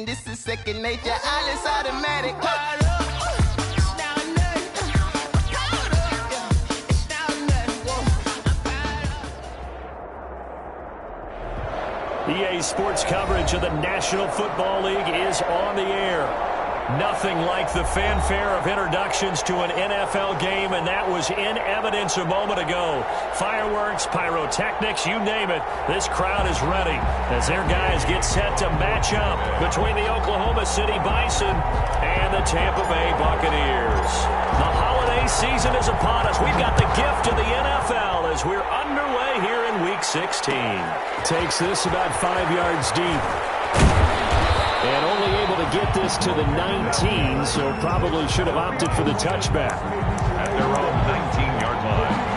and this is second nature. All is automatic. EA Sports coverage of the National Football League is on the air. Nothing like the fanfare of introductions to an NFL game, and that was in evidence a moment ago. Fireworks, pyrotechnics, you name it. This crowd is ready as their guys get set to match up between the Oklahoma City Bison and the Tampa Bay Buccaneers. The holiday season is upon us. We've got the gift of the NFL as we're underway here in Week 16. Takes this about 5 yards deep. And only able to get this to the 19, so probably should have opted for the touchback. At their own 19-yard line.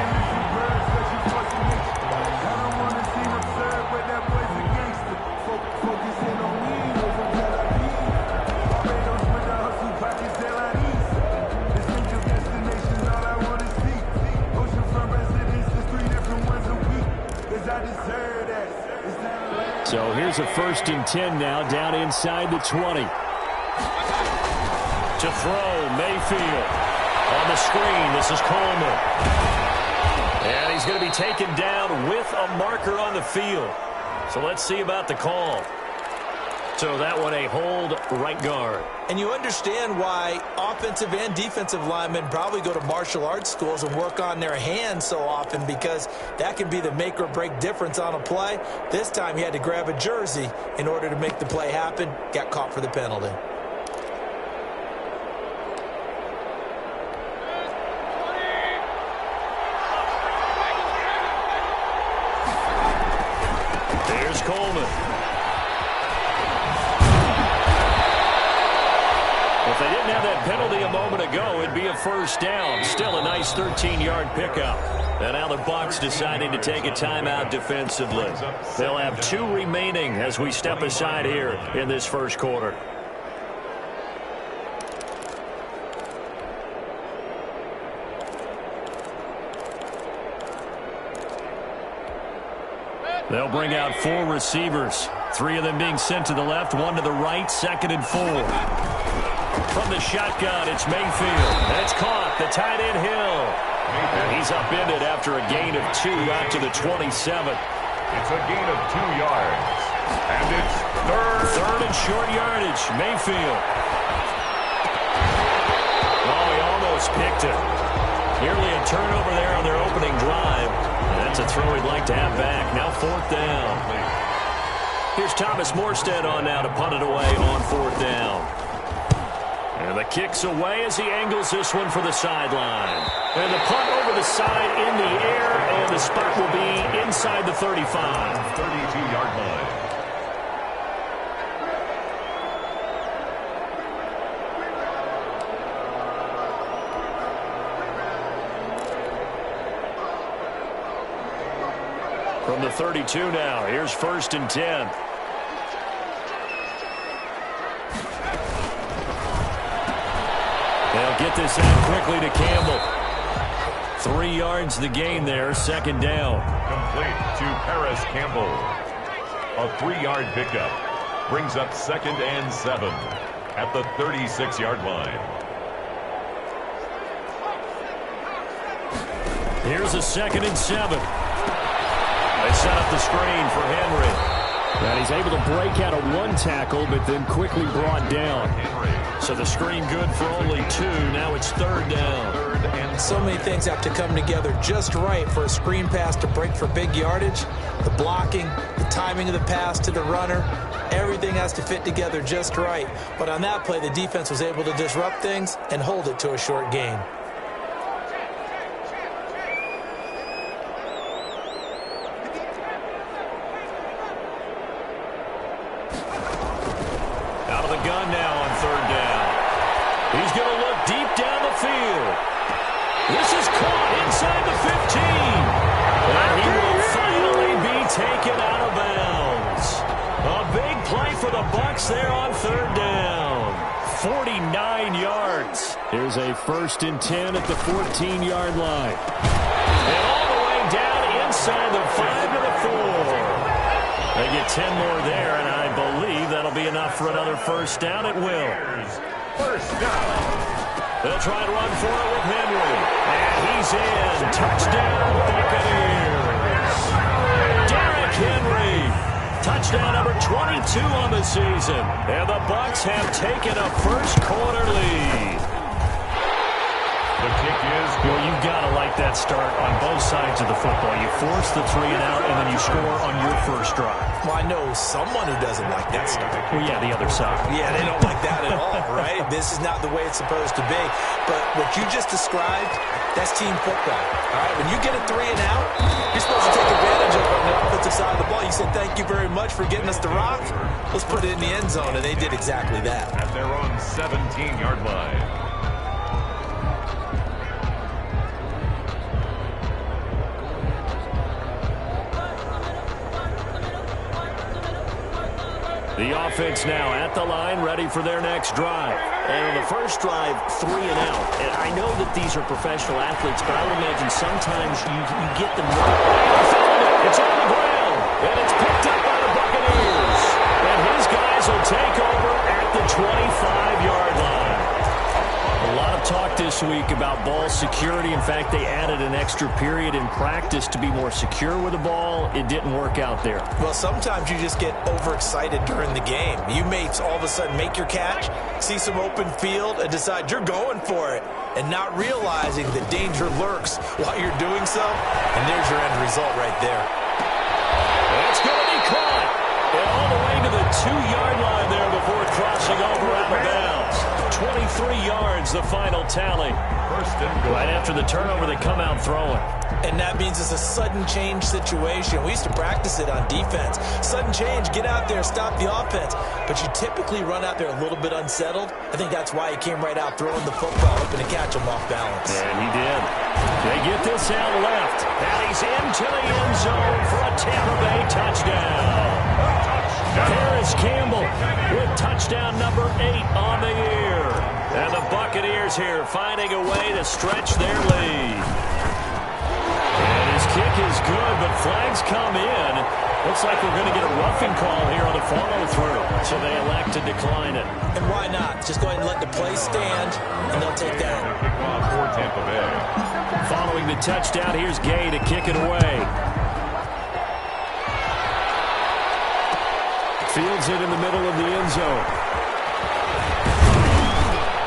So here's a 1st and 10 now, down inside the 20. To throw, Mayfield. On the screen, this is Coleman. And he's going to be taken down with a marker on the field. So let's see about the call. So that one a hold, right guard. And you understand why offensive and defensive linemen probably go to martial arts schools and work on their hands so often, because that can be the make or break difference on a play. This time he had to grab a jersey in order to make the play happen. Got caught for the penalty. There's Coleman. If they didn't have that penalty a moment ago, it'd be a 1st down. Still a nice 13-yard pickup. And now the Bucs deciding to take a timeout defensively. They'll have 2 remaining as we step aside here in this 1st quarter. They'll bring out 4 receivers. 3 of them being sent to the left, 1 to the right, 2nd and 4. From the shotgun, it's Mayfield. And it's caught. The tight end Hill. And he's upended after a gain of 2 out to the 27. It's a gain of 2 yards. And it's third and short yardage. Mayfield. Oh, he almost picked it. Nearly a turnover there on their opening drive. And that's a throw he'd like to have back. Now 4th down. Here's Thomas Morstead on now to punt it away on 4th down. And the kick's away as he angles this one for the sideline. And the punt over the side in the air, and the spot will be inside the 35. 32-yard line. From the 32 now, here's 1st and 10. They'll get this out quickly to Campbell. 3 yards the gain there, 2nd down. Complete to Paris Campbell. A 3-yard pickup brings up 2nd and 7 at the 36-yard line. Here's a 2nd and 7. They set up the screen for Henry. And he's able to break out of 1 tackle, but then quickly brought down. So the screen good for only 2. Now it's 3rd down. So many things have to come together just right for a screen pass to break for big yardage. The blocking, the timing of the pass to the runner, everything has to fit together just right. But on that play, the defense was able to disrupt things and hold it to a short gain. Gun now on 3rd down. He's going to look deep down the field. This is caught inside the 15. And he will finally be taken out of bounds. A big play for the Bucs there on 3rd down. 49 yards. Here's a 1st and 10 at the 14-yard line. And all the way down inside the 5 to the 4. They get 10 more there, and I believe that'll that'll be enough for another first down. It will. First down. They'll try to run for it with Henry. And he's in. Touchdown, Buccaneers. Derrick Henry. Touchdown number 22 on the season. And the Bucs have taken a first quarter lead. The kick is good. Well, you've got to like that start on both sides of the football. You force the 3 and out, and then you score on your first drive. Well, I know someone who doesn't like that start. Well, yeah, the other side. Yeah, they don't like that at all, right? This is not the way it's supposed to be. But what you just described, that's team football. All right, when you get a 3 and out, you're supposed to take advantage of it on the offensive side of the ball. You said, thank you very much for getting us the rock. Let's put it in the end zone, and they did exactly that. At their own 17-yard line. The offense now at the line, ready for their next drive. And on the first drive, 3 and out. And I know that these are professional athletes, but I would imagine sometimes you get them right. It's on the ground, and it's picked up by the Buccaneers. And his guys will take over at the 25-yard line. A lot of talk this week about ball security. In fact, they added an extra period in practice to be more secure with the ball. It didn't work out there. Well, sometimes you just get overexcited during the game. You may all of a sudden make your catch, see some open field, and decide you're going for it, and not realizing the danger lurks while you're doing so. And there's your end result right there. That's going to be caught. And all the way to the 2-yard line there before crossing over out of bounds. 23 yards, the final tally. First and goal. Right after the turnover, they come out throwing. And that means it's a sudden change situation. We used to practice it on defense. Sudden change, get out there, stop the offense. But you typically run out there a little bit unsettled. I think that's why he came right out throwing the football, hoping to catch him off balance. And he did. They get this out left. And he's into the end zone for a Tampa Bay touchdown. Paris Campbell with touchdown number 8 on the year. And the Buccaneers here finding a way to stretch their lead. And his kick is good, but flags come in. Looks like we're going to get a roughing call here on the follow-through. So they elect to decline it. And why not? Just go ahead and let the play stand, and they'll take that. Kickoff for Tampa Bay. Following the touchdown, here's Gay to kick it away. Fields it in the middle of the end zone.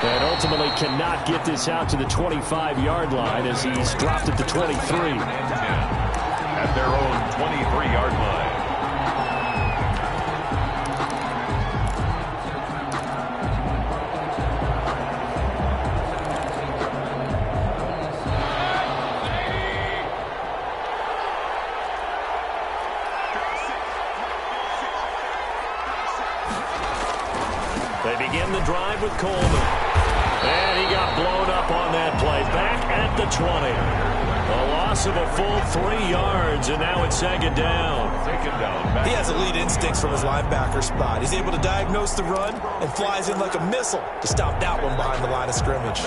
And ultimately cannot get this out to the 25-yard line as he's dropped at the 23. At their own 23-yard line. They begin the drive with Coleman. And he got blown up on that play. Back at the 20. A loss of a full 3 yards, and now it's second down. Taken down. He has elite instincts from his linebacker spot. He's able to diagnose the run and flies in like a missile to stop that one behind the line of scrimmage.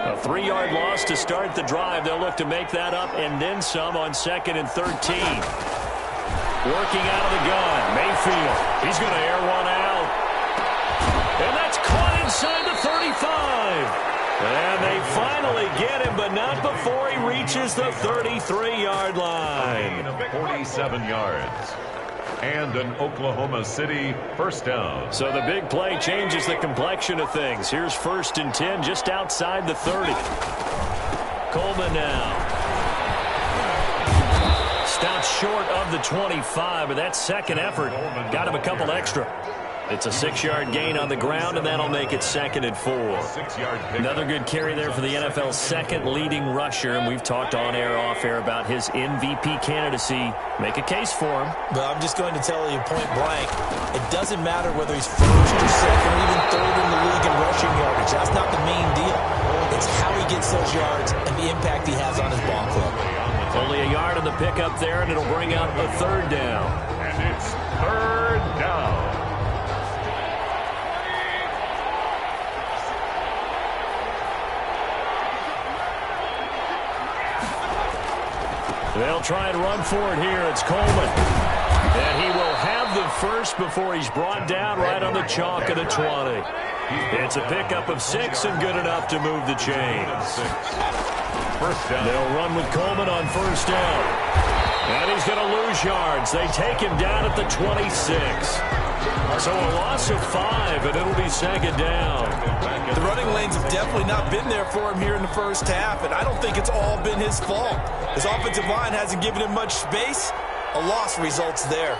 A 3-yard loss to start the drive. They'll look to make that up and then some on 2nd and 13. Working out of the gun. Mayfield. He's going to air one out. And that's caught inside the 35. And they finally get him, but not before he reaches the 33-yard line. 47 yards. And an Oklahoma City first down. So the big play changes the complexion of things. Here's 1st and 10 just outside the 30. Coleman now. Stopped short of the 25, but that second effort got him a couple extra. It's a 6-yard gain on the ground, and that'll make it 2nd and 4. 6-yard pick. Another good carry there for the NFL's second leading rusher, and we've talked on air, off air about his MVP candidacy. Make a case for him. But I'm just going to tell you point blank, it doesn't matter whether he's 1st or 2nd or even 3rd in the league in rushing yardage. That's not the main deal. It's how he gets those yards and the impact he has on his ball club. Only a yard on the pickup there, and it'll bring out a 3rd down. And it's 3rd down. They'll try and run for it here. It's Coleman. And he will have the first before he's brought down right on the chalk of the 20. It's a pickup of 6 and good enough to move the chains. First down. They'll run with Coleman on first down. And he's going to lose yards. They take him down at the 26. So a loss of 5, and it'll be second down. The running lanes have definitely not been there for him here in the first half, and I don't think it's all been his fault. His offensive line hasn't given him much space. A loss results there.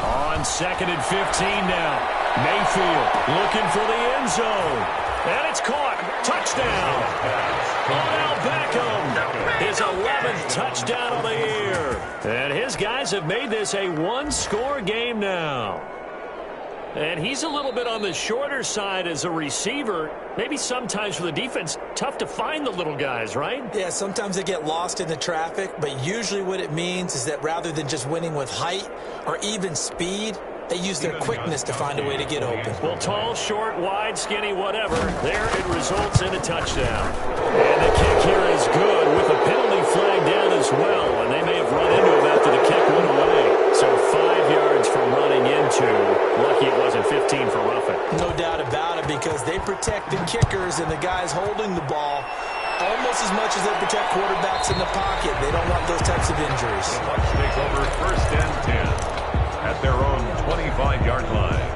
On 2nd and 15 now. Mayfield looking for the end zone. And it's caught. Touchdown. Odell Beckham. His 11th touchdown of the year. And his guys have made this a one-score game now. And he's a little bit on the shorter side as a receiver. Maybe sometimes for the defense, tough to find the little guys, right? Yeah, sometimes they get lost in the traffic, but usually what it means is that rather than just winning with height or even speed, they use their quickness to find a way to get open. Well, tall, short, wide, skinny, whatever, there it results in a touchdown. And the kick here is good with a penalty flag down as well, and they may have run into him after the kick went away. So 5 yards for running into. Lucky it wasn't 15 for roughing. No doubt about it, because they protect the kickers and the guys holding the ball almost as much as they protect quarterbacks in the pocket. They don't want those types of injuries. The Bucs take over first and 10 at their own 25-yard line.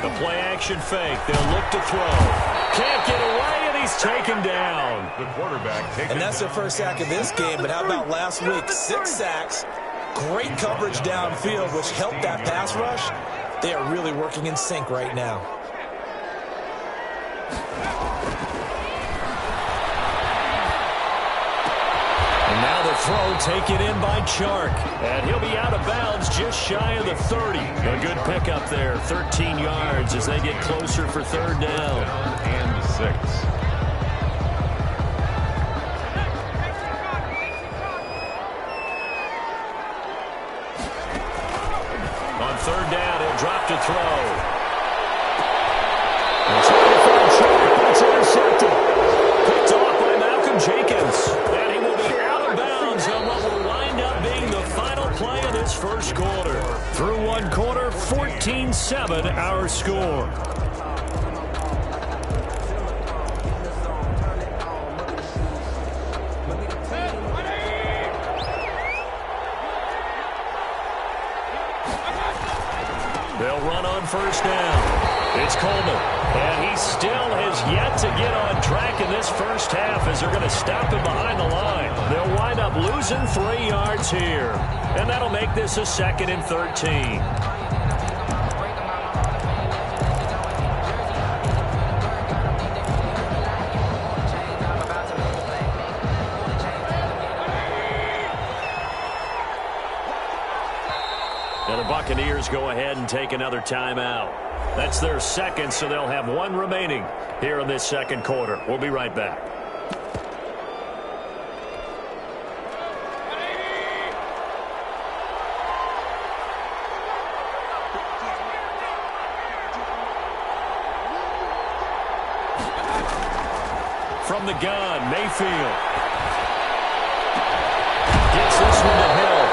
The play-action fake. They'll look to throw. Can't get away, and he's taken down. The quarterback taken. And that's their first sack of this game, but how about last week? 6 sacks, great coverage downfield, which helped that pass rush. They are really working in sync right now. And now the throw taken in by Chark. And he'll be out of bounds just shy of the 30. A good pickup there, 13 yards as they get closer for third down. And 6. On third down, he'll drop to throw. And trying to find Chark, but it's intercepted. Picked off by Malcolm Jenkins. And he will be out of bounds on what will wind up being the final play of this first quarter. Through one quarter, 14-7 our score. They'll run on first down. It's Coleman. And he still has yet to get on track in this first half as they're going to stop him behind the line. They'll wind up losing 3 yards here. And that'll make this a 2nd and 13. And the Buccaneers go ahead and take another timeout. That's their second, so they'll have 1 remaining here in this second quarter. We'll be right back. From the gun, Mayfield gets this one to Hill.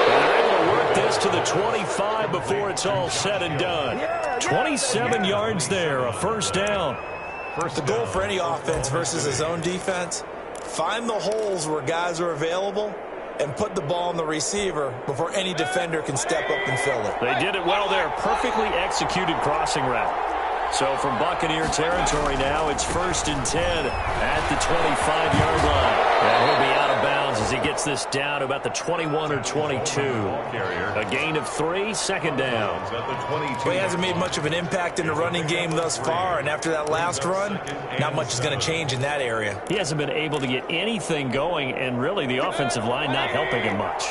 And they're able to work this to the 25 before it's all said and done. 27 yards there, a first down. The goal for any offense versus his own defense, find the holes where guys are available and put the ball on the receiver before any defender can step up and fill it. They did it well there. Perfectly executed crossing route. So from Buccaneer territory now, it's 1st and 10 at the 25-yard line. And he'll be out of bounds as he gets this down to about the 21 or 22. A gain of 3, second down. Well, he hasn't made much of an impact in the running game thus far, and after that last run, not much is going to change in that area. He hasn't been able to get anything going, and really the offensive line not helping him much.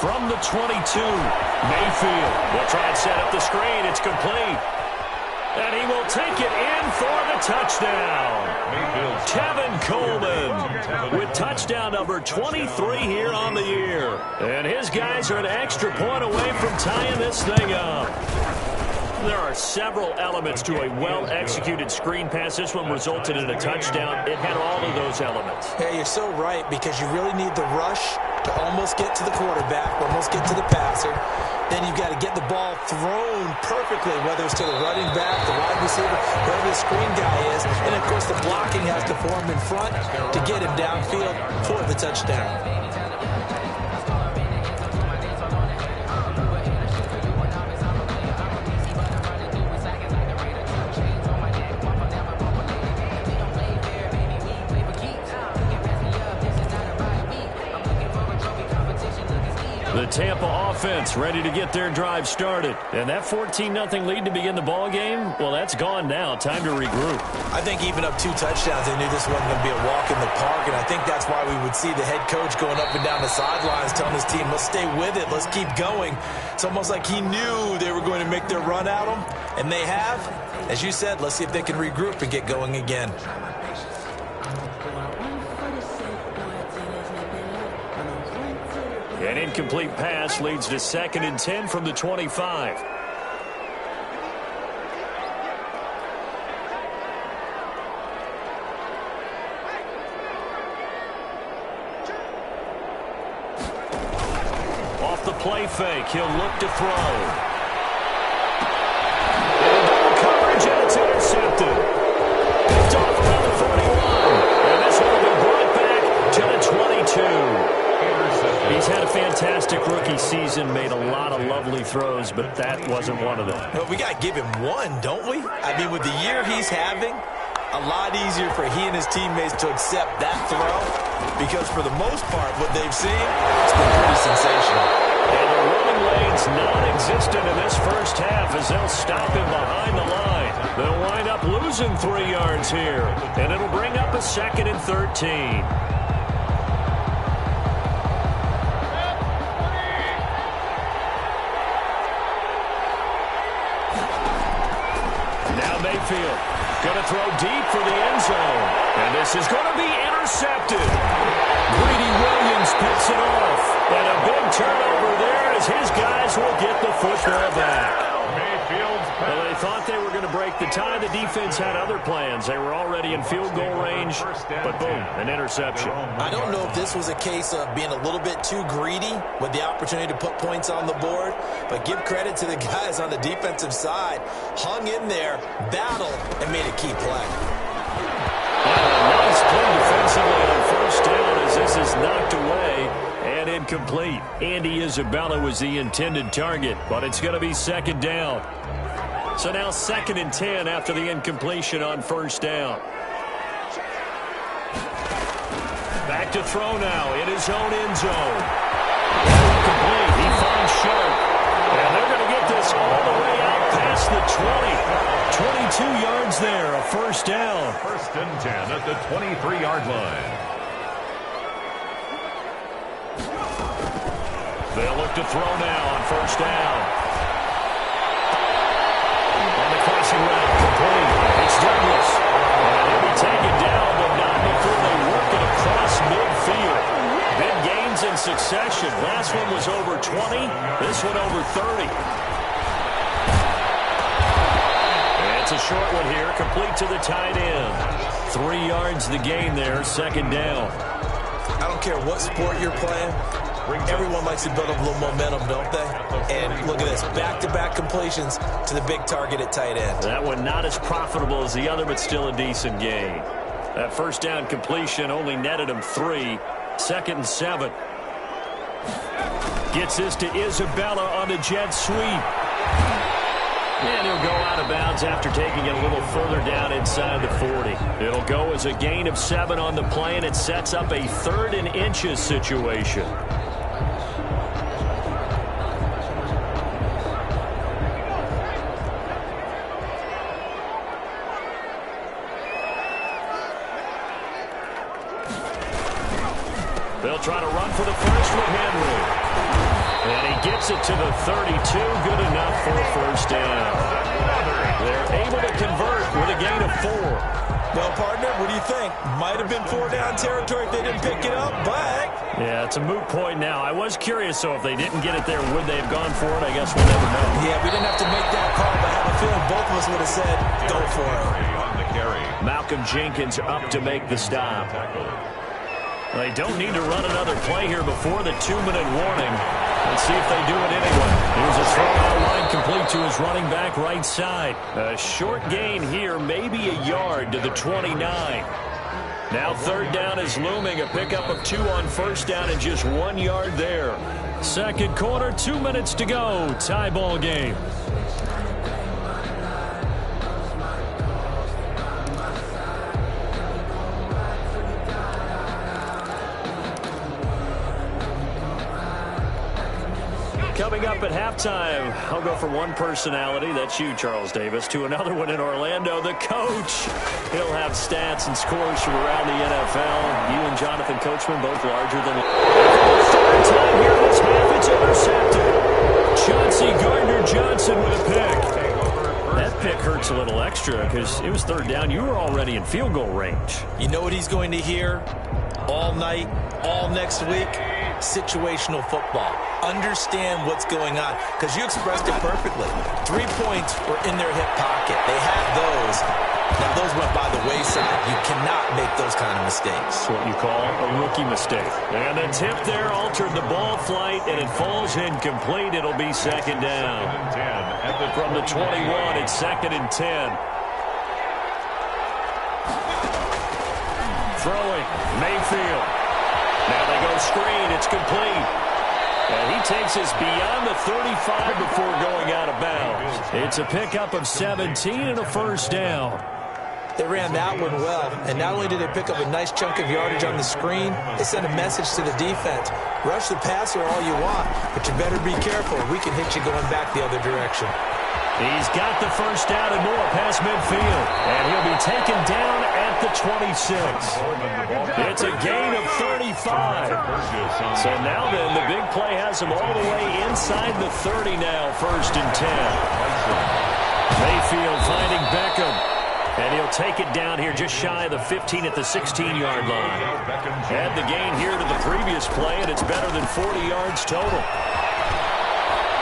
From the 22, Mayfield will try and set up the screen. It's complete. And he will take it in for the touchdown. Tevin Coleman with touchdown number 23 here on the year. And his guys are an extra point away from tying this thing up. There are several elements to a well-executed screen pass. This one resulted in a touchdown. It had all of those elements. Yeah, you're so right, because you really need the rush to almost get to the quarterback, almost get to the passer. Then you've got to get the ball thrown perfectly, whether it's to the running back, the wide receiver, wherever the screen guy is. And, of course, the blocking has to form in front to get him downfield for the touchdown. The Tampa offense ready to get their drive started. And that 14-0 lead to begin the ball game, well, that's gone now. Time to regroup. I think even up 2 touchdowns, they knew this wasn't going to be a walk in the park, and I think that's why we would see the head coach going up and down the sidelines telling his team, let's stay with it, let's keep going. It's almost like he knew they were going to make their run at him, and they have. As you said, let's see if they can regroup and get going again. An incomplete pass leads to 2nd and 10 from the 25. Off the play fake, he'll look to throw. Double coverage, and it's intercepted. Picked off around the 41. And this one will be brought back to the 22. He's had a fantastic rookie season, made a lot of lovely throws, but that wasn't one of them. Well, we got to give him one, don't we? I mean, with the year he's having, a lot easier for he and his teammates to accept that throw, because for the most part, what they've seen, it's been pretty sensational. And the running lane's non-existent in this first half as they'll stop him behind the line. They'll wind up losing 3 yards here, and it'll bring up a 2nd and 13. Mayfield going to throw deep for the end zone. And this is going to be intercepted. Greedy Williams picks it off. And a big turnover there as his guys will get the football back. Well, they thought they were going to break the tie. The defense had other plans. They were already in field goal range, but boom, an interception. I don't know if this was a case of being a little bit too greedy with the opportunity to put points on the board, but give credit to the guys on the defensive side. Hung in there, battled, and made a key play. Nice play defensively on 1st down as this is knocked away and incomplete. Andy Isabella was the intended target, but it's going to be 2nd down. So now 2nd and 10 after the incompletion on 1st down. Back to throw now in his own end zone. Incomplete. He finds Sharp. And they're going to get this all the way out past the 20. 22 yards there, a 1st down. 1st and 10 at the 23-yard line. They'll look to throw now on 1st down. On the crossing route, complete. It's Douglas. And he'll be taken down, but not before they work it across midfield. Big gains in succession. Last one was over 20. This one over 30. And it's a short one here, complete to the tight end. 3 yards the gain there, 2nd down. I don't care what sport you're playing. Everyone likes to build up a little momentum, don't they? And look at this, back-to-back completions to the big target at tight end. That one not as profitable as the other, but still a decent gain. That 1st down completion only netted him 3. 2nd and 7. Gets this to Isabella on the jet sweep. And he'll go out of bounds after taking it a little further down inside the 40. It'll go as a gain of 7 on the play, and it sets up a 3rd and inches situation. They'll try to run for the first with Henry. And he gets it to the 32. Good enough for a 1st down. They're able to Well, partner, what do you think? Might have been 4-down territory if they didn't pick it up, but... Yeah, it's a moot point now. I was curious, so if they didn't get it there, would they have gone for it? I guess we'll never know. Yeah, we didn't have to make that call, but I have a feeling both of us would have said, go for it. On the carry. Malcolm Jenkins up to make the stop. They don't need to run another play here before the 2-minute warning. Let's see if they do it anyway. Here's a throw out line complete to his running back right side. A short gain here, maybe a yard to the 29. Now 3rd down is looming. A pickup of 2 on 1st down and just 1 yard there. 2nd quarter, 2 minutes to go. Tie ball game. Coming up at halftime, I'll go from one personality, that's you, Charles Davis, to another one in Orlando, the coach. He'll have stats and scores from around the NFL. You and Jonathan Coachman, both larger than life. Time here this half, it's intercepted. Chauncey Gardner-Johnson with a pick. That pick hurts a little extra because it was 3rd down. You were already in field goal range. You know what he's going to hear all night, all next week? Situational football. Understand what's going on, because you expressed it perfectly. 3 points were in their hip pocket. They had those. Now, those went by the wayside. You cannot make those kind of mistakes. That's what you call a rookie mistake. And the tip there altered the ball flight, and it falls incomplete. It'll be 2nd down. From the 21, it's 2nd and 10. Throwing, Mayfield. Now they go screen. It's complete. And he takes us beyond the 35 before going out of bounds. It's a pickup of 17 and a 1st down. They ran that one well, and not only did they pick up a nice chunk of yardage on the screen, they sent a message to the defense. Rush the passer all you want, but you better be careful. We can hit you going back the other direction. He's got the 1st down and more past midfield. And he'll be taken down at the 26. It's a gain of 35. So now then, the big play has him all the way inside the 30 now, 1st and 10. Mayfield finding Beckham. And he'll take it down here just shy of the 15 at the 16-yard line. Add the gain here to the previous play, and it's better than 40 yards total.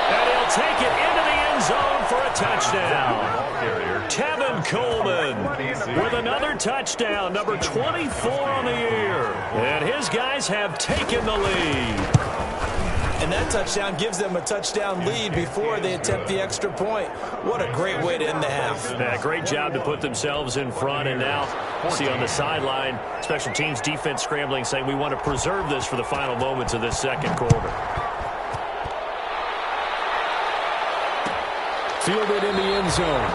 And he'll take it into the end zone for a touchdown. Tevin Coleman with another touchdown, number 24 on the year. And his guys have taken the lead. And that touchdown gives them a touchdown lead before they attempt the extra point. What a great way to end the half. Yeah, great job to put themselves in front. And now, see on the sideline, special teams defense scrambling, saying we want to preserve this for the final moments of this 2nd quarter. Fielded in the end zone.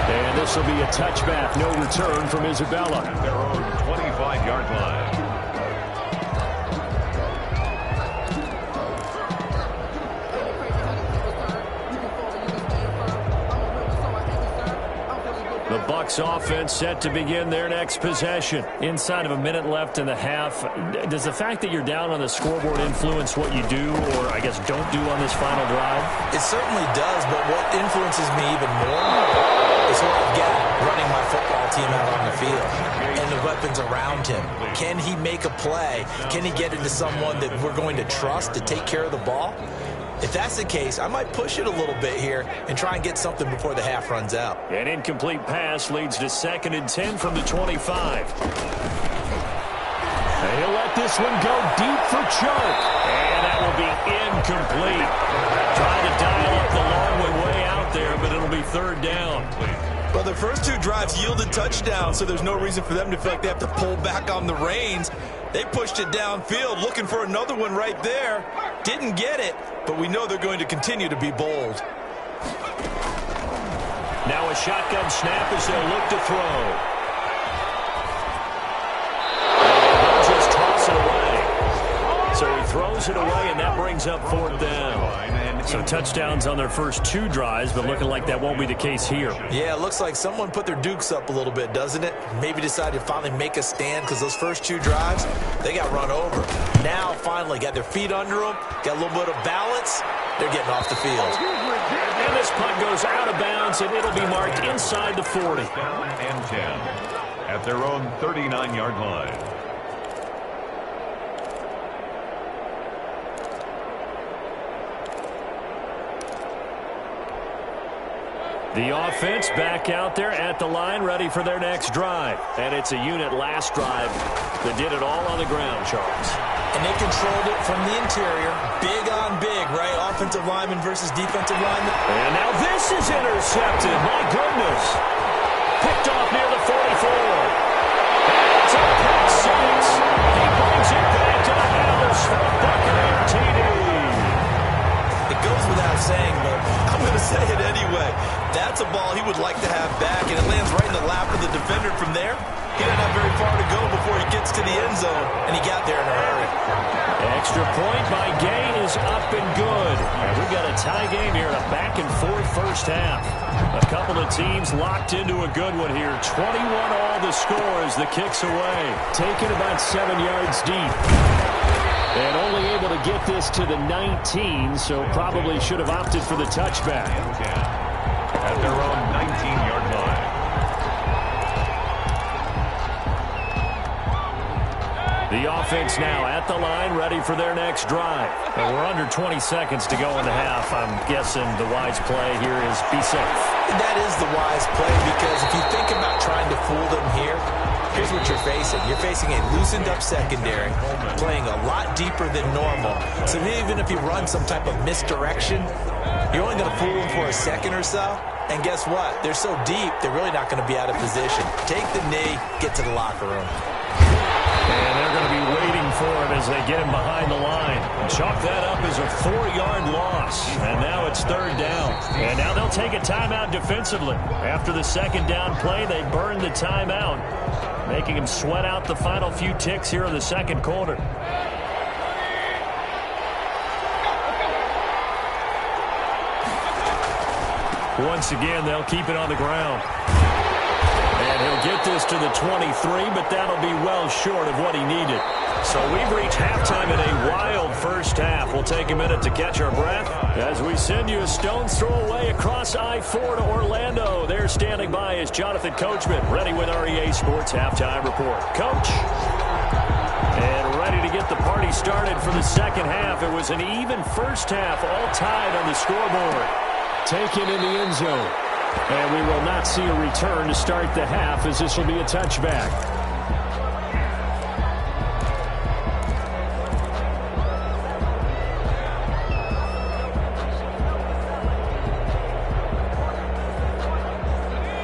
And this will be a touchback, no return from Isabella. Their own 25-yard line. The Bucs offense set to begin their next possession. Inside of a minute left in the half, does the fact that you're down on the scoreboard influence what you do, or I guess don't do on this final drive? It certainly does, but what influences me even more is what I get running my football team out on the field and the weapons around him. Can he make a play? Can he get into someone that we're going to trust to take care of the ball? If that's the case, I might push it a little bit here and try and get something before the half runs out. An incomplete pass leads to 2nd and 10 from the 25. And he'll let this one go deep for Chuck. And that will be incomplete. Trying to dial up the long one way out there, but it'll be 3rd down. Well, the first 2 drives yielded touchdowns, so there's no reason for them to feel like they have to pull back on the reins. They pushed it downfield, looking for another one right there. Didn't get it, but we know they're going to continue to be bold. Now a shotgun snap as they'll look to throw. They'll just toss it away. So he throws it away, and that brings up 4th down. So touchdowns on their first 2 drives, but looking like that won't be the case here. Yeah, it looks like someone put their dukes up a little bit, doesn't it? Maybe decided to finally make a stand because those first 2 drives, they got run over. Now, finally, got their feet under them, got a little bit of balance. They're getting off the field. And this punt goes out of bounds, and it'll be marked inside the 40. Down and 10 at their own 39-yard line. The offense back out there at the line, ready for their next drive. And it's a unit last drive that did it all on the ground, Charles. And they controlled it from the interior. Big on big, right? Offensive lineman versus defensive lineman. And now this is intercepted. My goodness. Picked off near the 44. And it's a pick six. He brings it back to the house for a Buccaneer TD. It goes without saying, but I'm going to say it anyway. That's a ball he would like to have back, and it lands right in the lap of the defender from there. He doesn't have very far to go before he gets to the end zone, and he got there in a hurry. Extra point by Gay is up and good. And we've got a tie game here, a back-and-forth first half. A couple of teams locked into a good one here. 21 all the score as the kick's away. Taken about 7 yards deep. And only able to get this to the 19, so probably should have opted for the touchback. At their own 19-yard line. The offense now at the line, ready for their next drive. And we're under 20 seconds to go in the half. I'm guessing the wise play here is be safe. That is the wise play, because if you think about trying to fool them here, here's what you're facing. You're facing a loosened-up secondary, playing a lot deeper than normal. So even if you run some type of misdirection, you're only going to fool them for a second or so. And guess what? They're so deep, they're really not going to be out of position. Take the knee, get to the locker room. And they're going to be waiting for him as they get him behind the line. Chalk that up as a 4-yard loss. And now it's third down. And now they'll take a timeout defensively. After the second down play, they burn the timeout, making him sweat out the final few ticks here in the second quarter. Once again, they'll keep it on the ground. And he'll get this to the 23, but that'll be well short of what he needed. So we've reached halftime in a wild first half. We'll take a minute to catch our breath as we send you a stone's throw away across I-4 to Orlando. There standing by is Jonathan Coachman, ready with our EA Sports Halftime Report. Coach. And ready to get the party started for the second half. It was an even first half, all tied on the scoreboard. Taken in the end zone. And we will not see a return to start the half, as this will be a touchback.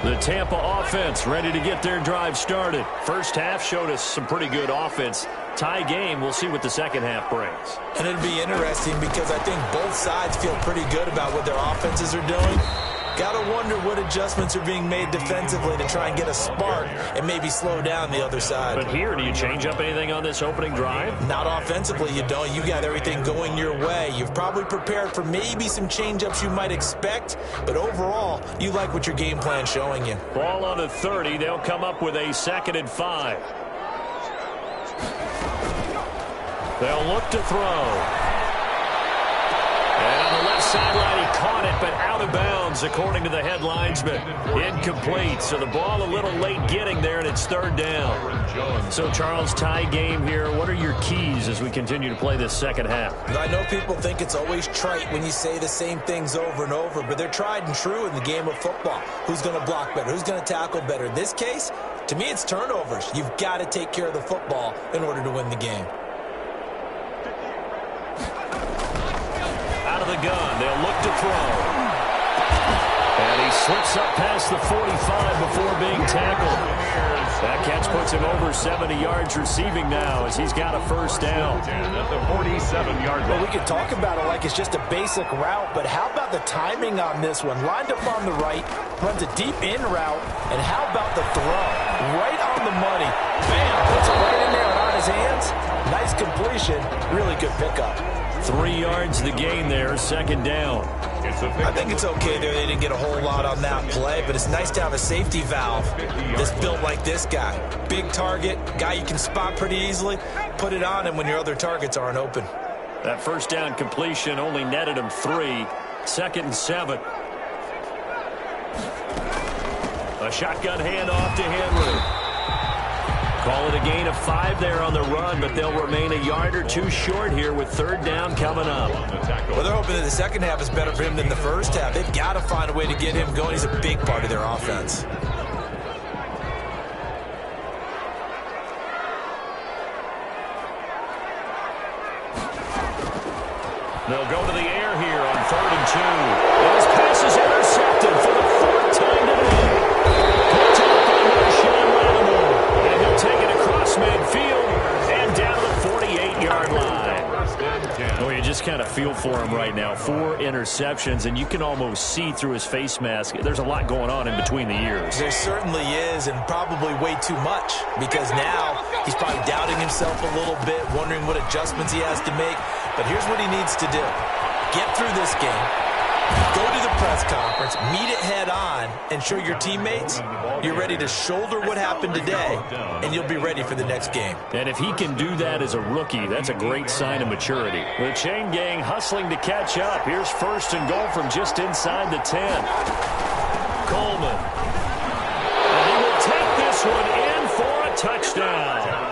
The Tampa offense ready to get their drive started. First half showed us some pretty good offense. Tie game, we'll see what the second half brings. And it'll be interesting because I think both sides feel pretty good about what their offenses are doing. Got to wonder what adjustments are being made defensively to try and get a spark and maybe slow down the other side. But here, do you change up anything on this opening drive? Not offensively, you don't. You got everything going your way. You've probably prepared for maybe some change-ups you might expect, but overall, you like what your game plan's showing you. Ball on the 30. They'll come up with a 2nd and 5. They'll look to throw. And on the left sideline, he caught it, but out of bounds, according to the head linesman. Incomplete, so the ball a little late getting there, and it's third down. So, Charles, tie game here. What are your keys as we continue to play this second half? I know people think it's always trite when you say the same things over and over, but they're tried and true in the game of football. Who's going to block better? Who's going to tackle better? In this case, to me, it's turnovers. You've got to take care of the football in order to win the game. Out of the gun, they'll look to throw. And he slips up past the 45 before being tackled. That catch puts him over 70 yards receiving now as he's got a first down. At the 47-yard line. Well, we could talk about it like it's just a basic route, but how about the timing on this one? Lined up on the right, runs a deep in route, and how about the throw? Right on the money. Bam! Puts it right in there and on his hands. Nice completion. Really good pickup. 3 yards the gain there, second down. I think it's okay there. They didn't get a whole lot on that play, but it's nice to have a safety valve that's built like this guy. Big target, guy you can spot pretty easily. Put it on him when your other targets aren't open. That first down completion only netted him 3. 2nd and 7. A shotgun handoff to Henry. Call it a gain of 5 there on the run, but they'll remain a yard or 2 short here with 3rd down coming up. Well, they're hoping that the second half is better for him than the first half. They've got to find a way to get him going. He's a big part of their offense. They'll go to the air here on 3rd and 2. And his pass is intercepted for the 4th time today. Picked up by Marshawn Lattimore. And he'll take it across midfield and down to the 48-yard line. Well, you just kind of feel for him right now. 4 interceptions, and you can almost see through his face mask. There's a lot going on in between the ears. There certainly is, and probably way too much, because now he's probably doubting himself a little bit, wondering what adjustments he has to make. But here's what he needs to do. Get through this game, go to the press conference, meet it head on, and show your teammates you're ready to shoulder what happened today, and you'll be ready for the next game. And if he can do that as a rookie, that's a great sign of maturity. The chain gang hustling to catch up. Here's 1st and goal from just inside the 10. Coleman. And he will take this one in for a touchdown.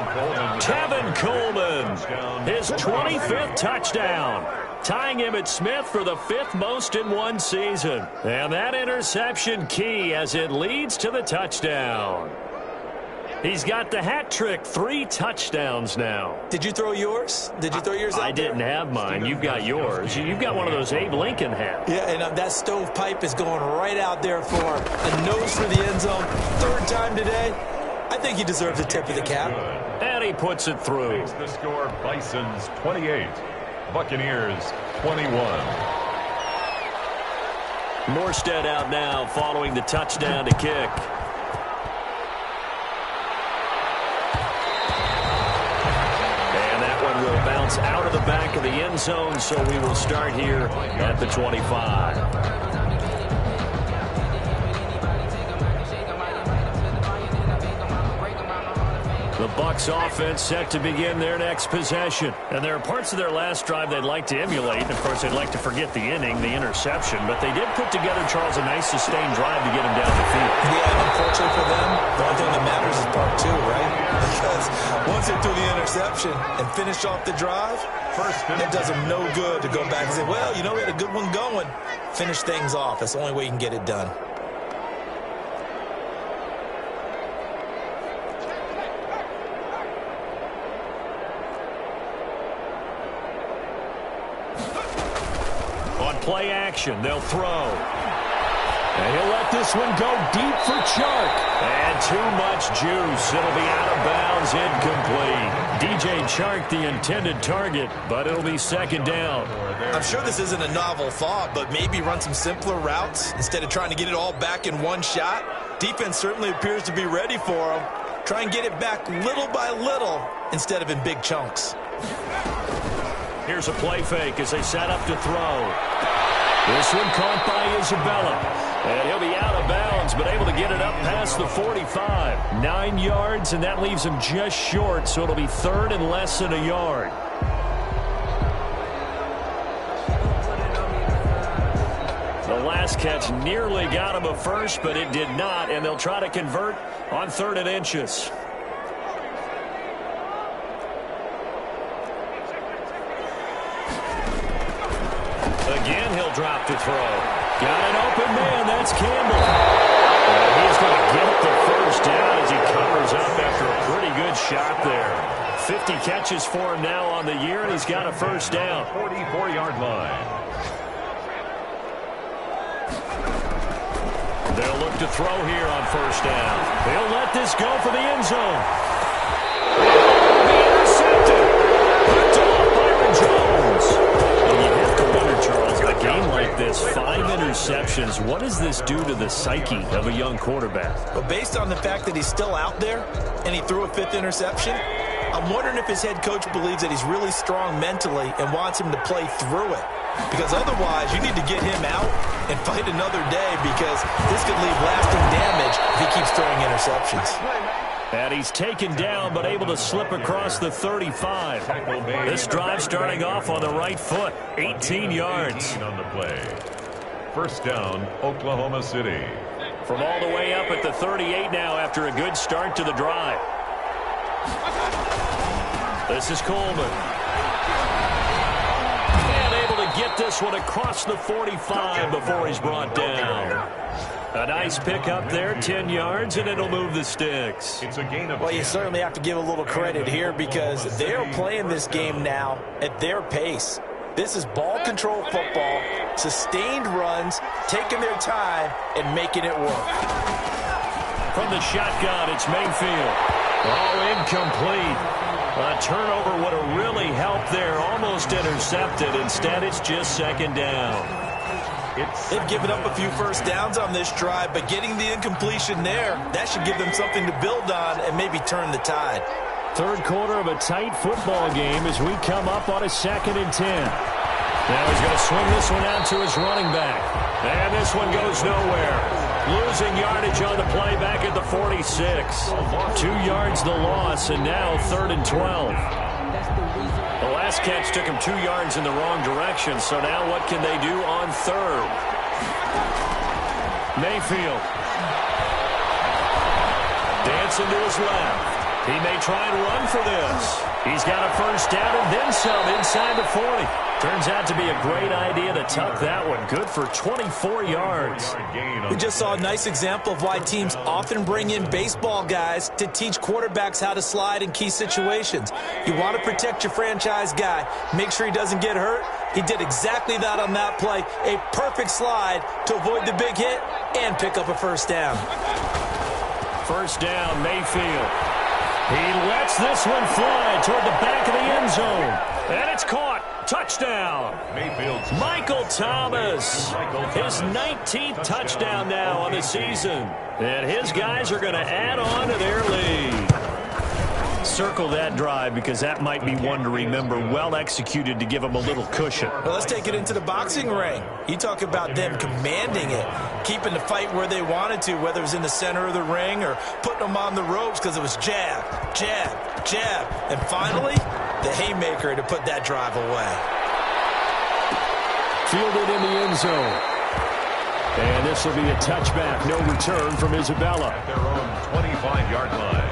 Tevin Coleman, his 25th touchdown, tying Emmitt Smith for the 5th most in one season. And that interception key as it leads to the touchdown. He's got the hat trick, 3 touchdowns now. Did you throw yours? Did you throw yours out I didn't have mine. You've got yours. You've got one of those Abe Lincoln hats. Yeah, and that stovepipe is going right out there for him. A nose for the end zone. 3rd time today. I think he deserves a tip of the cap. And he puts it through. Makes the score Bisons 28, Buccaneers 21. Morstead out now following the touchdown to kick. And that one will bounce out of the back of the end zone, so we will start here at the 25. The Bucs offense set to begin their next possession. And there are parts of their last drive they'd like to emulate. And, of course, they'd like to forget the inning, the interception. But they did put together, Charles, a nice sustained drive to get him down the field. Yeah, and unfortunately for them, the only thing that matters is part 2, right? Because once they threw the interception and finished off the drive, it does them no good to go back and say, well, you know, we had a good one going. Finish things off. That's the only way you can get it done. Play action. They'll throw. And he'll let this one go deep for Chark. And too much juice. It'll be out of bounds, incomplete. DJ Chark, the intended target, but it'll be 2nd down. I'm sure this isn't a novel thought, but maybe run some simpler routes instead of trying to get it all back in one shot. Defense certainly appears to be ready for him. Try and get it back little by little instead of in big chunks. Here's a play fake as they set up to throw. This one caught by Isabella. And he'll be out of bounds, but able to get it up past the 45. 9 yards, and that leaves him just short, so it'll be 3rd and less than a yard. The last catch nearly got him a first, but it did not, and they'll try to convert on 3rd and inches. Again, he'll drop to throw. Got an open man. That's Campbell. And he's going to get the first down as he covers up after a pretty good shot there. 50 catches for him now on the year, and he's got a first down. 44-yard line. They'll look to throw here on 1st down. He'll let this go for the end zone. He'll be intercepted. Picked off Byron Jones. And you have to wonder, Charles, a game like this, 5 interceptions, what does this do to the psyche of a young quarterback? Well, based on the fact that he's still out there and he threw a 5th interception, I'm wondering if his head coach believes that he's really strong mentally and wants him to play through it. Because otherwise, you need to get him out and fight another day, because this could leave lasting damage if he keeps throwing interceptions. And he's taken down, but able to slip across the 35. This drive starting off on the right foot, 18 yards. On the play. First down, Oklahoma City. From all the way up at the 38 now after a good start to the drive. This is Coleman. And able to get this one across the 45 before he's brought down. A nice pick up there, 10 yards, and it'll move the sticks. It's a gain of 10. Well, you certainly have to give a little credit here because they're playing this game now at their pace. This is ball control football, sustained runs, taking their time, and making it work. From the shotgun, it's Mayfield. Oh, incomplete. A turnover would have really helped there, almost intercepted. Instead, it's just second down. They've given up a few first downs on this drive, but getting the incompletion there, that should give them something to build on and maybe turn the tide. Third quarter of a tight football game as we come up on a 2nd and 10. Now he's going to swing this one out to his running back. And this one goes nowhere. Losing yardage on the play back at the 46. 2 yards the loss, and now 3rd and 12. The last catch took him 2 yards in the wrong direction, so now what can they do on 3rd? Mayfield. Dancing to his left. He may try and run for this. He's got a first down and then some inside the 40. Turns out to be a great idea to tuck that one. Good for 24 yards. We just saw a nice example of why teams often bring in baseball guys to teach quarterbacks how to slide in key situations. You want to protect your franchise guy. Make sure he doesn't get hurt. He did exactly that on that play. A perfect slide to avoid the big hit and pick up a first down. First down, Mayfield. He lets this one fly toward the back of the end zone. And it's caught. Touchdown. Mayfield's Michael Thomas. His 19th touchdown now on the season. And his guys are going to add on to their lead. Circle that drive because that might be one to remember. Well executed to give them a little cushion. Well, let's take it into the boxing ring. You talk about them commanding it, keeping the fight where they wanted to, whether it was in the center of the ring or putting them on the ropes because it was jab, jab, jab. And finally, the haymaker to put that drive away. Fielded in the end zone. And this will be a touchback. No return from Isabella. at their own 25-yard line.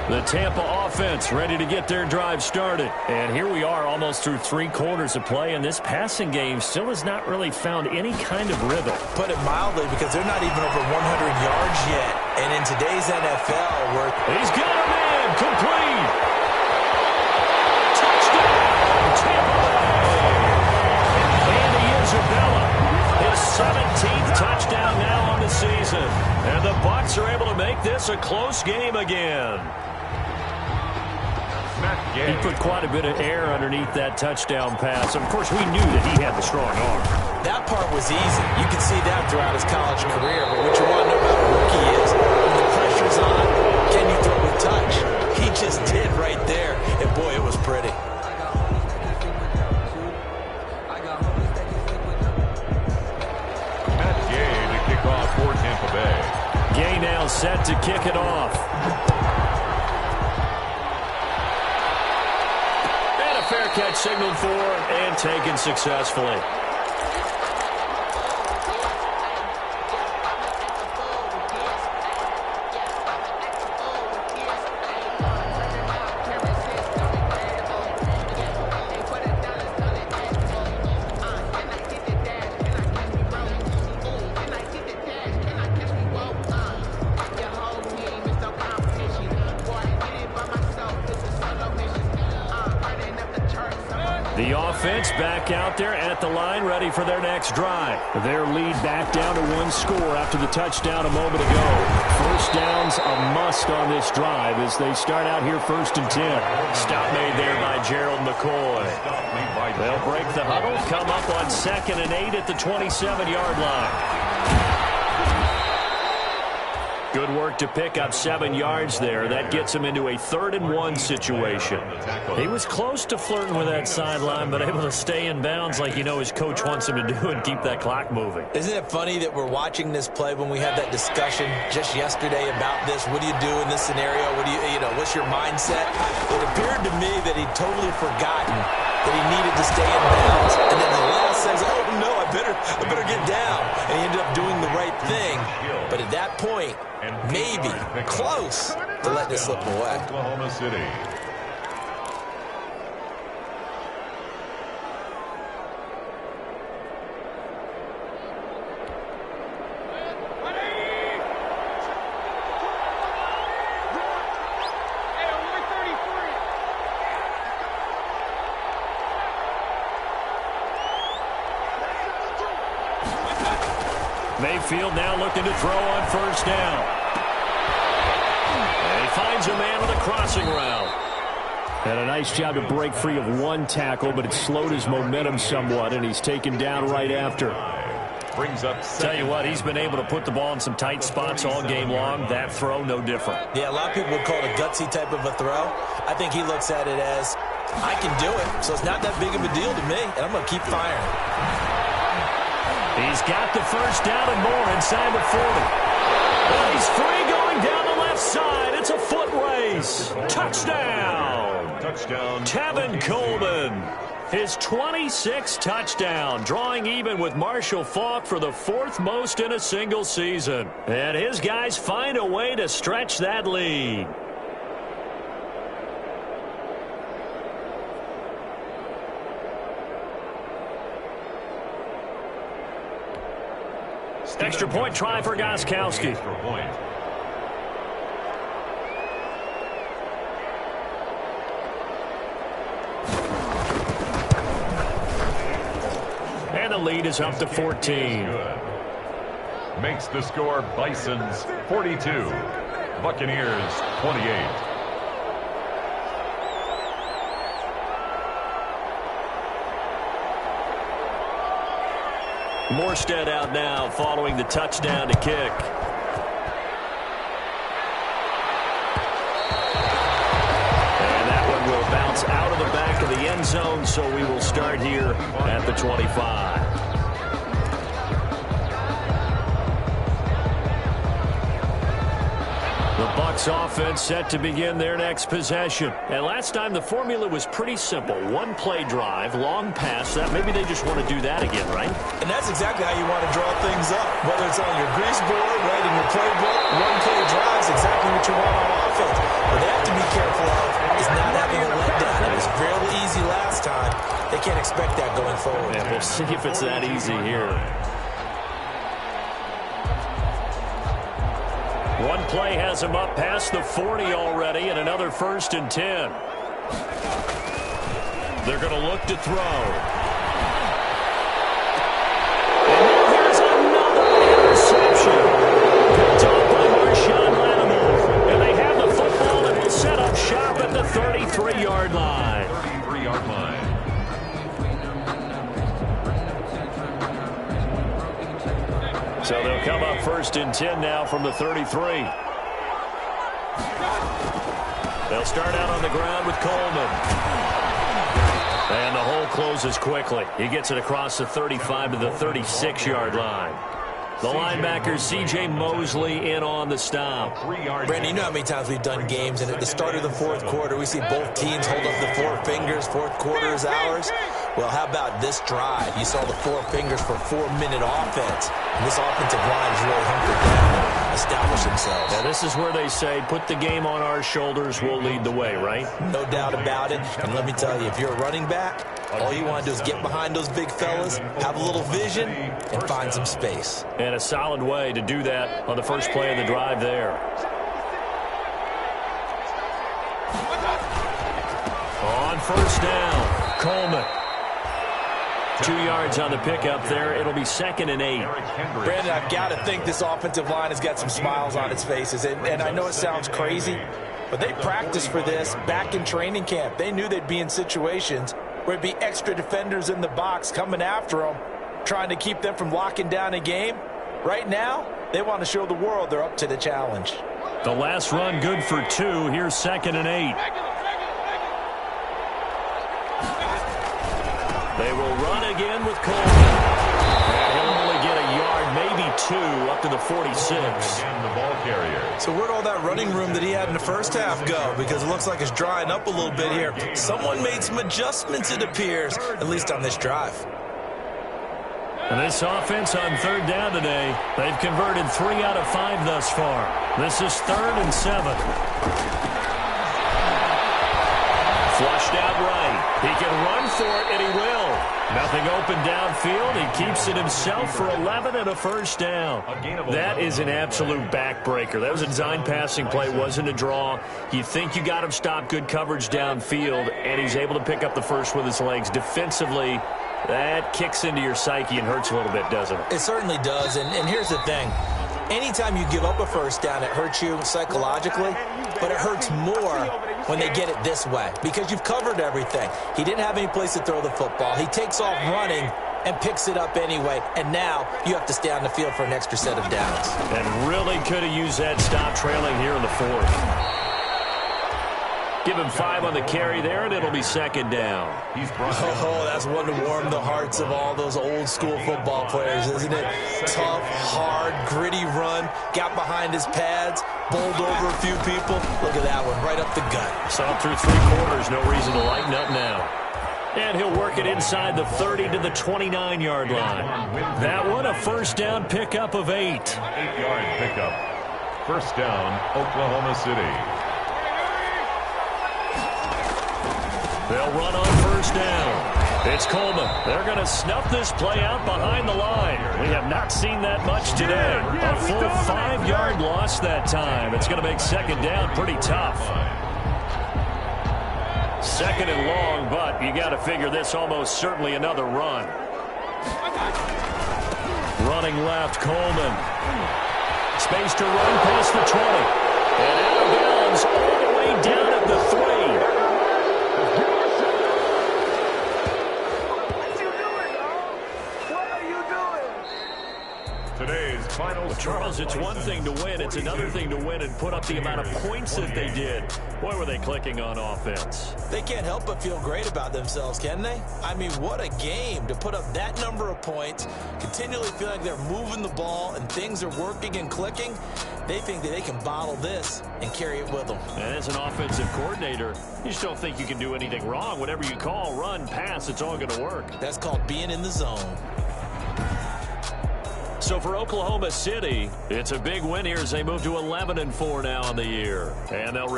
The Tampa offense ready to get their drive started. And here we are almost through 3 quarters of play, and this passing game still has not really found any kind of rhythm. Put it mildly, because they're not even over 100 yards yet. And in today's NFL, where he's got him in, complete. Touchdown, Tampa Bay. Andy Isabella, his 17th touchdown now on the season. And the Bucs are able to make this a close game again. He put quite a bit of air underneath that touchdown pass. Of course, we knew that he had the strong arm. that part was easy. You could see that throughout his college career. But what you want to know about a rookie is when the pressure's on, can you throw with touch? He just did right there. And, boy, it was pretty. For Tampa Bay. Gay now set to kick it off. And a fair catch signaled for and taken successfully. The offense back out there at the line, ready for their next drive. Their lead back down to 1 score after the touchdown a moment ago. First down's a must on this drive as they start out here 1st and 10. Stop made there by Gerald McCoy. They'll break the huddle, come up on 2nd and 8 at the 27-yard line. Good work to pick up 7 yards there. That gets him into a 3rd-and-1 situation. He was close to flirting with that sideline, but able to stay in bounds like his coach wants him to do and keep that clock moving. Isn't it funny that we're watching this play when we had that discussion just yesterday about this? What do you do in this scenario? What do what's your mindset? It appeared to me that he'd totally forgotten that he needed to stay in bounds. And then the last says, oh, no, I better get down. And he ended up doing the right thing. But at that point, maybe close to letting it slip away. Oklahoma City. Mayfield now looking to throw on 1st down. And he finds a man with a crossing route. And a nice job to break free of 1 tackle, but it slowed his momentum somewhat, and he's taken down right after. Brings up Tell you what, he's been able to put the ball in some tight spots all game long. That throw, no different. Yeah, a lot of people would call it a gutsy type of a throw. I think he looks at it as, I can do it, so it's not that big of a deal to me, and I'm going to keep firing. He's got the 1st down and more inside the 40. Well, he's free going down the left side. It's a foot race. Touchdown. Touchdown. Tevin Coleman. His 26th touchdown, drawing even with Marshall Faulk for the 4th most in a single season. And his guys find a way to stretch that lead. Extra point try for Gostkowski. Extra point. And the lead is up to 14. Makes the score Bisons 42, Buccaneers 28. Morstead out now following the touchdown to kick. And that one will bounce out of the back of the end zone, so we will start here at the 25. The Bucs offense set to begin their next possession. And last time the formula was pretty simple. 1 play drive, long pass. That maybe they just want to do that again, right? And that's exactly how you want to draw things up. Whether it's on your grease board, writing your playbook, 1 play drive is exactly what you want on offense. What they have to be careful of is not having a letdown. It was fairly easy last time. They can't expect that going forward. And we'll see if it's that easy here. 1 play has him up past the 40 already, and another 1st and 10. They're going to look to throw. And now here's another interception. Picked off by Marshawn Lattimore. And they have the football and will set up shop at the 33-yard line. 33-yard line. So they'll come up 1st and 10 now from the 33. They'll start out on the ground with Coleman. And the hole closes quickly. He gets it across the 35 to the 36-yard line. The linebacker, C.J. Mosley, in on the stop. Brandon, you know how many times we've done games, and at the start of the 4th quarter, we see both teams hold up the 4 fingers. 4th quarter is ours. Well, how about this drive? You saw the 4 fingers for 4-minute offense. And this offensive line is really hunkered down and established themselves. Now, this is where they say, put the game on our shoulders, we'll lead the way, right? No doubt about it. And let me tell you, if you're a running back, all you want to do is get behind those big fellas, have a little vision, and find some space. And a solid way to do that on the first play of the drive there. On 1st down, Coleman. 2 yards on the pickup there. It'll be 2nd and 8. Brandon, I've got to think this offensive line has got some smiles on its faces. And I know it sounds crazy, but they practiced for this back in training camp. They knew they'd be in situations where it'd be extra defenders in the box coming after them, trying to keep them from locking down a game. Right now, They want to show the world they're up to the challenge. The last run good for 2. Here's 2nd and 8. They will run again with Coleman. And he'll only get a yard, maybe 2, up to the 46. Again, the ball carrier. So where'd all that running room that he had in the first half go? Because it looks like it's drying up a little bit here. Someone made some adjustments, it appears, at least on this drive. And this offense on 3rd down today, they've converted 3 out of 5 thus far. This is 3rd and 7. Flushed out right. He can run for it, and he will. Nothing open downfield. He keeps it himself for 11 and a first down. That is an absolute backbreaker. That was a design passing play. Wasn't a draw. You think you got him stopped, good coverage downfield, and he's able to pick up the first with his legs. Defensively, that kicks into your psyche and hurts a little bit, doesn't it? It certainly does, and here's the thing. Anytime you give up a first down, it hurts you psychologically, but it hurts more when they get it this way because you've covered everything. He didn't have any place to throw the football. He takes off running and picks it up anyway, and now you have to stay on the field for an extra set of downs. And really could have used that stop trailing here in the 4th. Give him 5 on the carry there, and it'll be 2nd down. Oh, that's one to warm the hearts of all those old-school football players, isn't it? Tough, hard, gritty run, got behind his pads, bowled over a few people. Look at that one, right up the gut. Saw through 3 quarters, no reason to lighten up now. And he'll work it inside the 30 to the 29-yard line. That one, a first down pickup of 8. 8-yard pickup. First down, Oklahoma City. They'll run on first down. It's Coleman. They're going to snuff this play out behind the line. We have not seen that much today. A full 5-yard loss that time. It's going to make 2nd down pretty tough. 2nd and long, but you got to figure this almost certainly another run. Running left, Coleman. Space to run past the 20. And out of bounds all the way down at the 3. Today's final Charles, it's one thing to win. It's another thing to win and put up the amount of points that they did. Boy, were they clicking on offense. They can't help but feel great about themselves, can they? I mean, what a game to put up that number of points, continually feel like they're moving the ball and things are working and clicking. They think that they can bottle this and carry it with them. And as an offensive coordinator, you just don't think you can do anything wrong. Whatever you call, run, pass, it's all going to work. That's called being in the zone. So for Oklahoma City, it's a big win here as they move to 11-4 now on the year. And they'll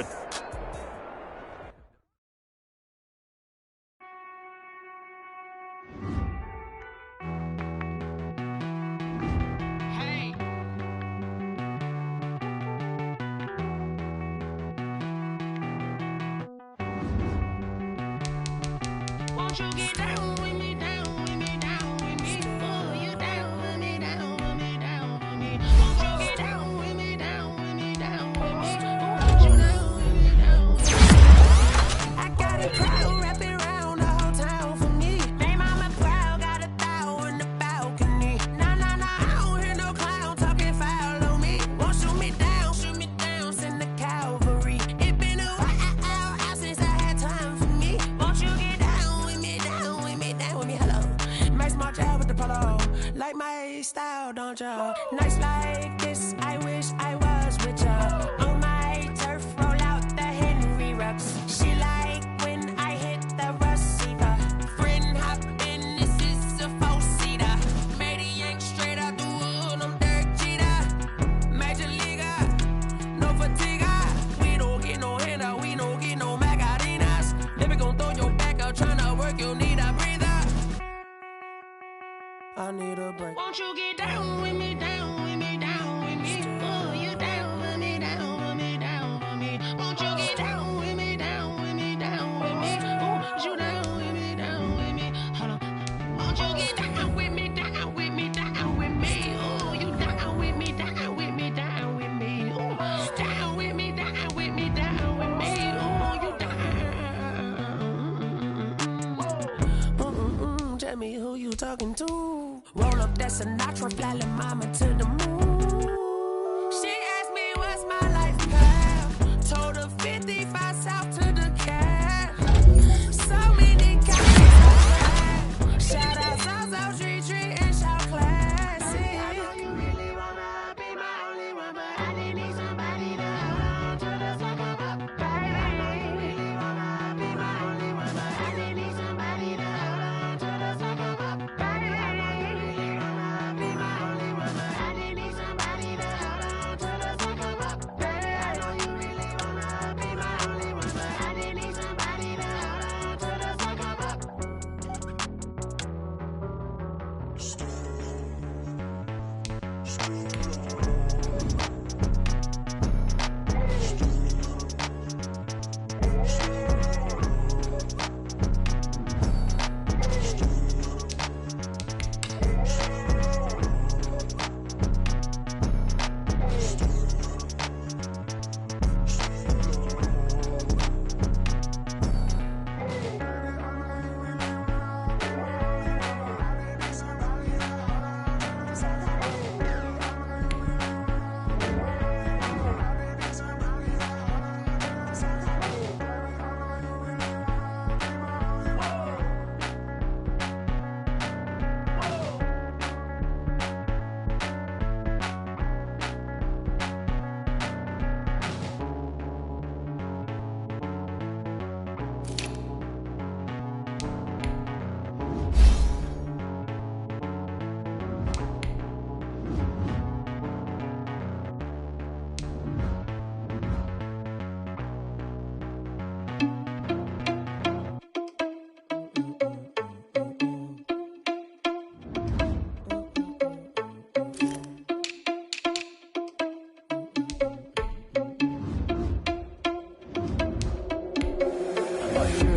Won't you get down with me, down with me, down with me? Oh, you down with me, down with me, down with me. Won't you get down with me, down with me, down with me? Won't you down with me, down with me? I got a crowd wrapping around the whole town for me. Name on my proud, got a thou in the balcony. Nah, nah, nah, I don't hear no clown talking foul on me. Won't shoot me down, send the cavalry. It been a while since I had time for me. Won't you get down with me, down with me, down with me? Hello. Max March out with the polo. Like my style, don't ya? Nights like this, I wish I was with ya. On my turf, roll out the Henry Rux. She like when I hit the receiver. Friend hop in, this is a four-seater. Made a yank straight out the wood, I'm Derek Jeter. Major leaguer, no fatigue. We don't get no handout, we don't get no Macarinas. Never gon' throw your back out, tryna work, you need a breather. I need a break. Won't you get down with me, down with me, down with me? Oh, you down with me, down with me, down with me. Won't you get down with me, down with me, down with me? Oh, you down with me, down with me? Hold on. Won't you get down with me, down with me, down with me? Oh, you down with me, down with me, down with me? Oh, down with me, down with me, down with me? Oh, you down. Tell me who you talking to. Roll up that Sinatra, fly la mama to the moon.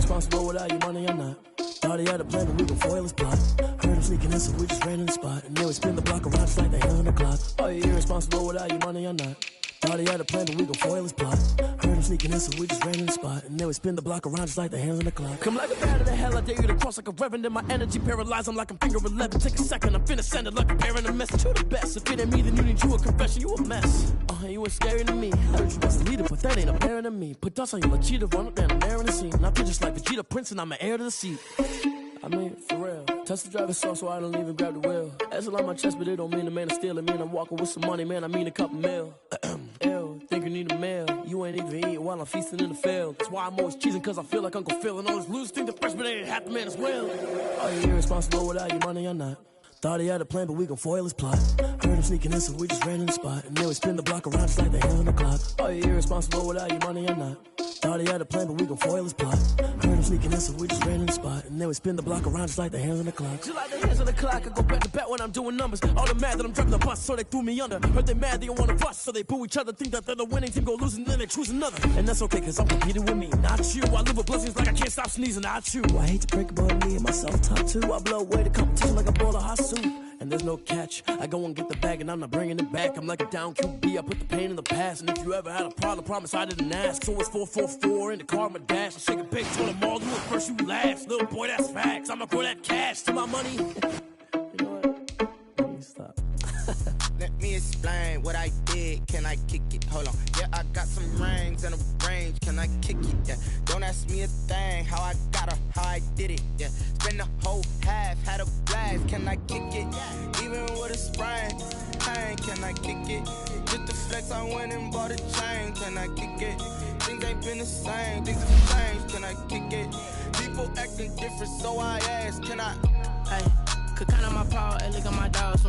irresponsible without your money or not. Thought he had a plan, but we gon' foil his plot. Heard him sneaking in, so we just ran in the spot. And then we spin the block around just like the hands on the clock. Are you irresponsible without your money or not? Thought he had a plan, but we gon' foil his plot. Heard him sneaking in, so we just ran in the spot. And then we spin the block around just like the hands on the clock. Come like a bat of the hell, I dare you to cross like a reverend. And my energy paralyzed, I'm like I'm finger 11. Take a second, I'm finna send it like a parent a message to the best. If it ain't me, then you need you a confession, you a mess. You ain't scary to me. I heard you was a leader, but that ain't apparent to me. Put dust on you like cheetah, run up down, I'm there in the scene. Not just like Vegeta Prince, and I'm an heir to the seat. I mean, for real. Touch the driver's soft, so I don't even grab the wheel. That's a lot on my chest, but it don't mean the man is stealing. Man, I'm walking with some money, man, I mean a couple mil. Ew, think you need a meal. You ain't even eating while I'm feasting in the field. That's why I'm always cheesing, cause I feel like Uncle Phil. And all those losers think the freshman ain't half the man as well. Are you irresponsible without your money or not? Thought he had a plan, but we gon' foil his plot. Heard him sneaking in, so we just ran in the spot. And then we spin the block around just like the hands on the clock. Are you irresponsible without your money or not? Thought he had a plan, but we gon' foil his plot. Heard him sneaking in, so we just ran in the spot. And then we spin the block around just like the hands on the clock. Just like the hands on the clock, I go back to back when I'm doing numbers. All the mad that I'm driving the bus, so they threw me under. Heard they mad, they don't wanna bust, so they boo each other. Think that they're the winning team, go losing, then they choose another. And that's okay, cause I'm competing with me, not you. I live with blessings like I can't stop sneezing, not you. I hate to break about me and myself top two. I blow away the competition like a bowl of hot soup. And there's no catch. I go and get the bag and I'm not bringing it back. I'm like a down QB, I put the pain in the past. And if you ever had a problem, promise I didn't ask. So it's 444 in the car, my dash. I shake a big to the mall, you first, you last. Little boy, that's facts. I'ma throw that cash to my money. You know what? Let me stop. Let me explain what I did. Can I kick it? Hold on. Yeah, I got some rings and a range. Can I kick it? Yeah. Don't ask me a thing. How I got her, how I did it. Yeah. Spend the whole half, had a blast. Can I kick it? Even with a sprain. Hey, can I kick it? Just the flex, I went and bought a chain. Can I kick it? Things ain't been the same. Things have changed. Can I kick it? People acting different, so I ask. Can I? Hey, could count on my power, and look at my dogs.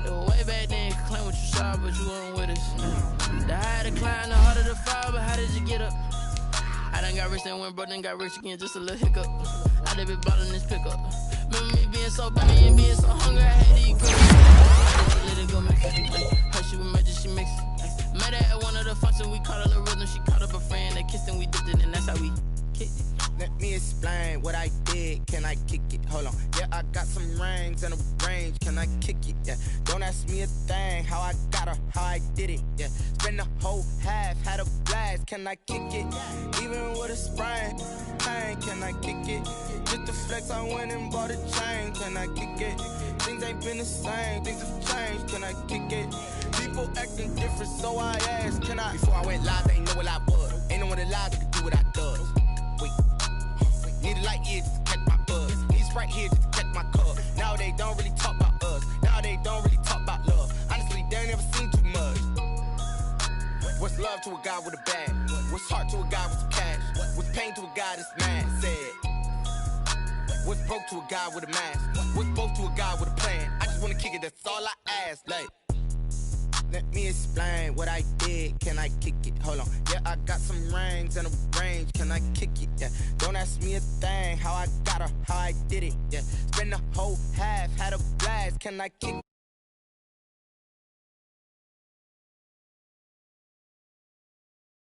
Way back then, you could claim what you saw, but you weren't with us. The higher the climb, the harder the fall, but how did you get up? I done got rich, then went broke, then got rich again, just a little hiccup. I done been ballin' this pickup. Remember me being so bad and being so hungry, I had to eat cookies. Let it go, mix it. Her she was magic, she mixed it. Met her at one of the functions, we caught a little rhythm, she caught up a friend, they kissed and we dipped it, and that's how we kicked it. Let me explain what I did. Can I kick it? Hold on. Yeah, I got some rings and a range. Can I kick it? Yeah. Don't ask me a thing. How I got her, how I did it. Yeah. Spend the whole half, had a blast. Can I kick it? Even with a sprain. Hey, can I kick it? Just the flex, I went and bought a chain. Can I kick it? Things ain't been the same. Things have changed. Can I kick it? People acting different, so I asked. Can I? Before I went live, they ain't know what I was. Ain't no one alive that could do what I does. Wait. Need a light year just to catch my buzz. Need Sprite here just to catch my cup. Now they don't really talk about us. Now they don't really talk about love. Honestly, they ain't never seen too much. What's love to a guy with a bag? What's heart to a guy with some cash? What's pain to a guy that's mad? Said. What's broke to a guy with a mask? What's both to a guy with a plan? I just wanna kick it, that's all I ask. Like, let me explain what I did. Can I kick it? Hold on. Yeah, I got some rings and a range. Can I kick it? Yeah. Don't ask me a thing. How I got her, how I did it. Yeah. Spend the whole half, had a blast. Can I kick it?